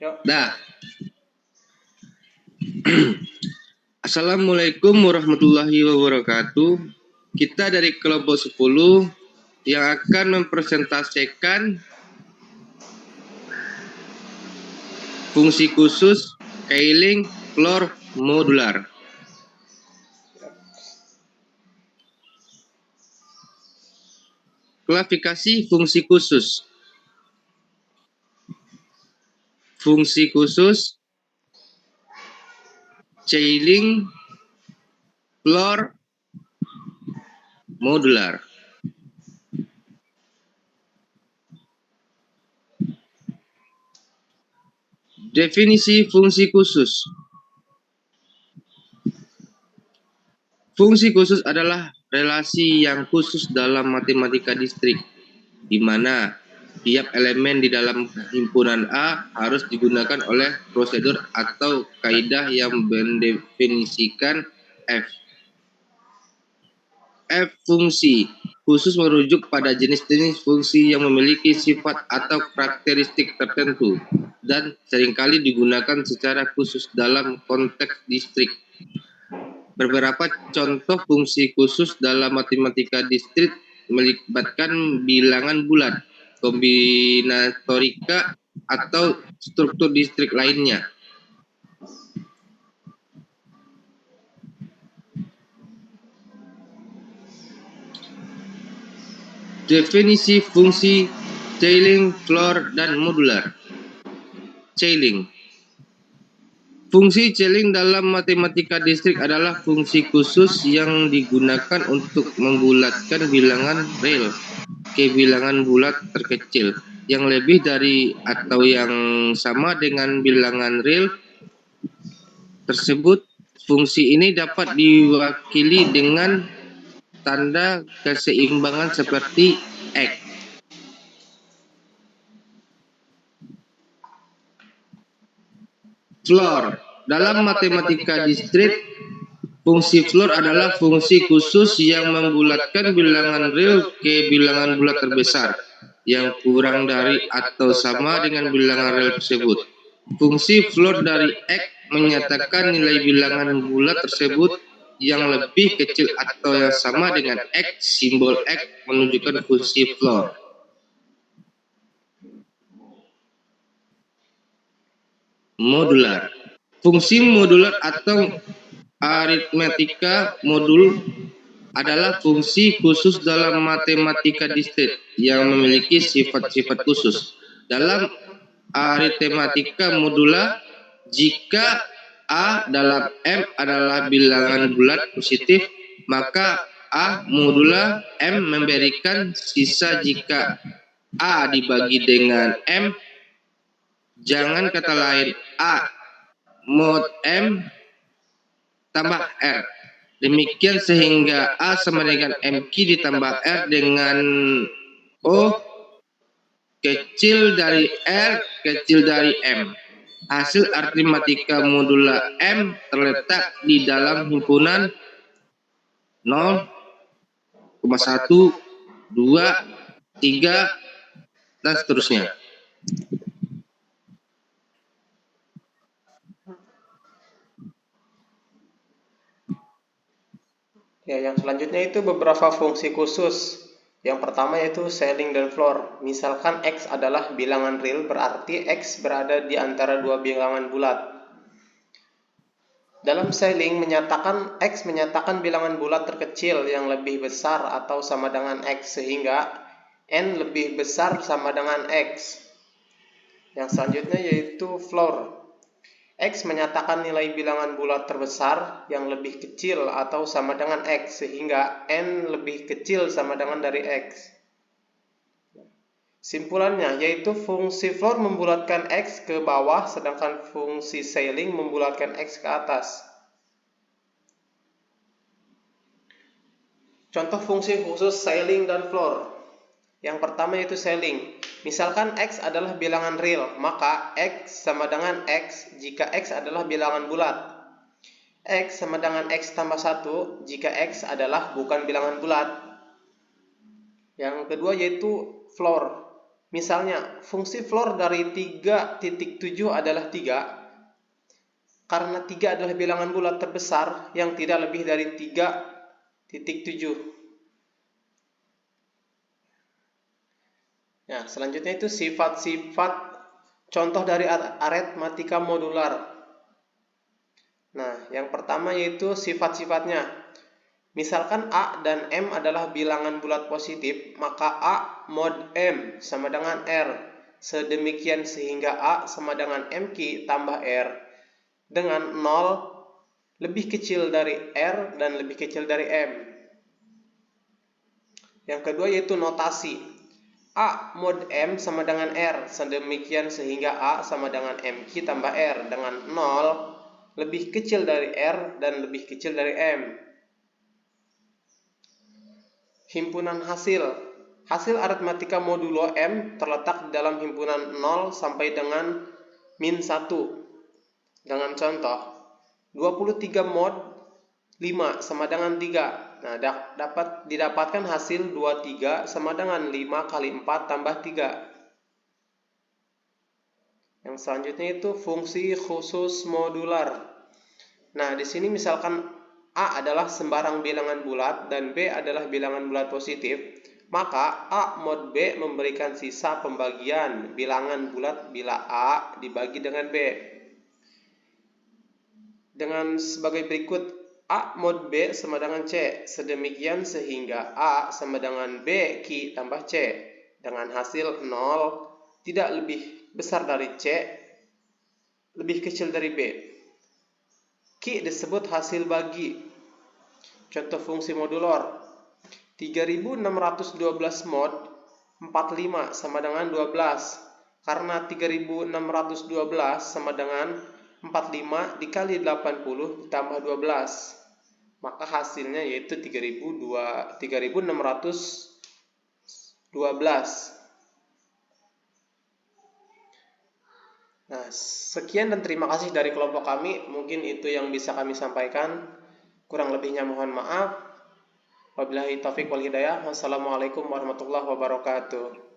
Yuk. Dah. Assalamualaikum warahmatullahi wabarakatuh. Kita dari kelompok 10 yang akan mempresentasikan fungsi khusus scaling floor modular. Klasifikasi fungsi khusus. Fungsi khusus scaling floor modular. Definisi fungsi khusus. Fungsi khusus adalah relasi yang khusus dalam matematika distrik, di mana tiap elemen di dalam himpunan A harus digunakan oleh prosedur atau kaidah yang mendefinisikan F. F fungsi khusus merujuk pada jenis-jenis fungsi yang memiliki sifat atau karakteristik tertentu dan seringkali digunakan secara khusus dalam konteks distrik. Beberapa contoh fungsi khusus dalam matematika distrik melibatkan bilangan bulat, kombinatorika, atau struktur distrik lainnya. Definisi fungsi scaling, floor, dan modular. Scaling. Fungsi scaling dalam matematika distrik adalah fungsi khusus yang digunakan untuk membulatkan bilangan real ke bilangan bulat terkecil yang lebih dari atau yang sama dengan bilangan real tersebut. Fungsi ini dapat diwakili dengan tanda keseimbangan seperti X. Floor. Dalam matematika distrik, fungsi floor adalah fungsi khusus yang membulatkan bilangan real ke bilangan bulat terbesar yang kurang dari atau sama dengan bilangan real tersebut. Fungsi floor dari X menyatakan nilai bilangan bulat tersebut yang lebih kecil atau yang sama dengan X. Simbol X menunjukkan fungsi floor. Modular. Fungsi modular atau aritmetika modul adalah fungsi khusus dalam matematika distrik yang memiliki sifat-sifat khusus. Dalam aritmetika modula, jika A dalam M adalah bilangan bulat positif, maka A modula M memberikan sisa. Jika A dibagi dengan M, jangan kata lain A mod M tambah R. Demikian sehingga A sama dengan MQ ditambah R dengan O kecil dari R kecil dari M. Hasil aritmetika modula M terletak di dalam himpunan 0,1, 2, 3, dan seterusnya. Ya, yang selanjutnya itu beberapa fungsi khusus. Yang pertama yaitu scaling dan floor. Misalkan X adalah bilangan real, berarti X berada di antara dua bilangan bulat. Dalam scaling menyatakan X menyatakan bilangan bulat terkecil yang lebih besar atau sama dengan X, sehingga N lebih besar sama dengan X. Yang selanjutnya yaitu floor. X menyatakan nilai bilangan bulat terbesar yang lebih kecil atau sama dengan X, sehingga N lebih kecil sama dengan dari X. Simpulannya yaitu fungsi floor membulatkan X ke bawah, sedangkan fungsi scaling membulatkan X ke atas. Contoh fungsi khusus scaling dan floor. Yang pertama yaitu scaling. Misalkan X adalah bilangan real, maka X sama dengan X jika X adalah bilangan bulat. X sama dengan X tambah 1 jika X adalah bukan bilangan bulat. Yang kedua yaitu floor. Misalnya, fungsi floor dari 3.7 adalah 3, karena 3 adalah bilangan bulat terbesar yang tidak lebih dari 3.7. Nah, selanjutnya itu sifat-sifat contoh dari aritmatika modular. Nah, yang pertama yaitu sifat-sifatnya. Misalkan A dan M adalah bilangan bulat positif, maka A mod M sama dengan R. Sedemikian sehingga A sama dengan MQ tambah R dengan 0 lebih kecil dari R dan lebih kecil dari M. Yang kedua yaitu notasi. A mod M sama dengan R. Sedemikian sehingga A sama dengan MQ tambah R dengan 0 lebih kecil dari R dan lebih kecil dari M. Himpunan hasil. Hasil aritmatika modulo M terletak di dalam himpunan 0 sampai dengan min 1. Dengan contoh, 23 mod 5 sama dengan 3. Nah, dapat didapatkan hasil 23 sama dengan 5 kali 4 tambah 3. Yang selanjutnya itu fungsi khusus modular. Nah, di sini misalkan A adalah sembarang bilangan bulat dan B adalah bilangan bulat positif, maka A mod B memberikan sisa pembagian bilangan bulat bila A dibagi dengan B. Dengan sebagai berikut, A mod B sama dengan C, sedemikian sehingga A sama dengan B Q tambah C, dengan hasil 0 tidak lebih besar dari C, lebih kecil dari B. Q disebut hasil bagi. Contoh fungsi modulor. 3612 mod 45 sama dengan 12. Karena 3612 sama dengan 45 dikali 80 ditambah 12. Maka hasilnya yaitu 3612. Nah, sekian dan terima kasih dari kelompok kami. Mungkin itu yang bisa kami sampaikan. Kurang lebihnya mohon maaf. Wabillahi taufiq wal hidayah. Wassalamualaikum warahmatullahi wabarakatuh.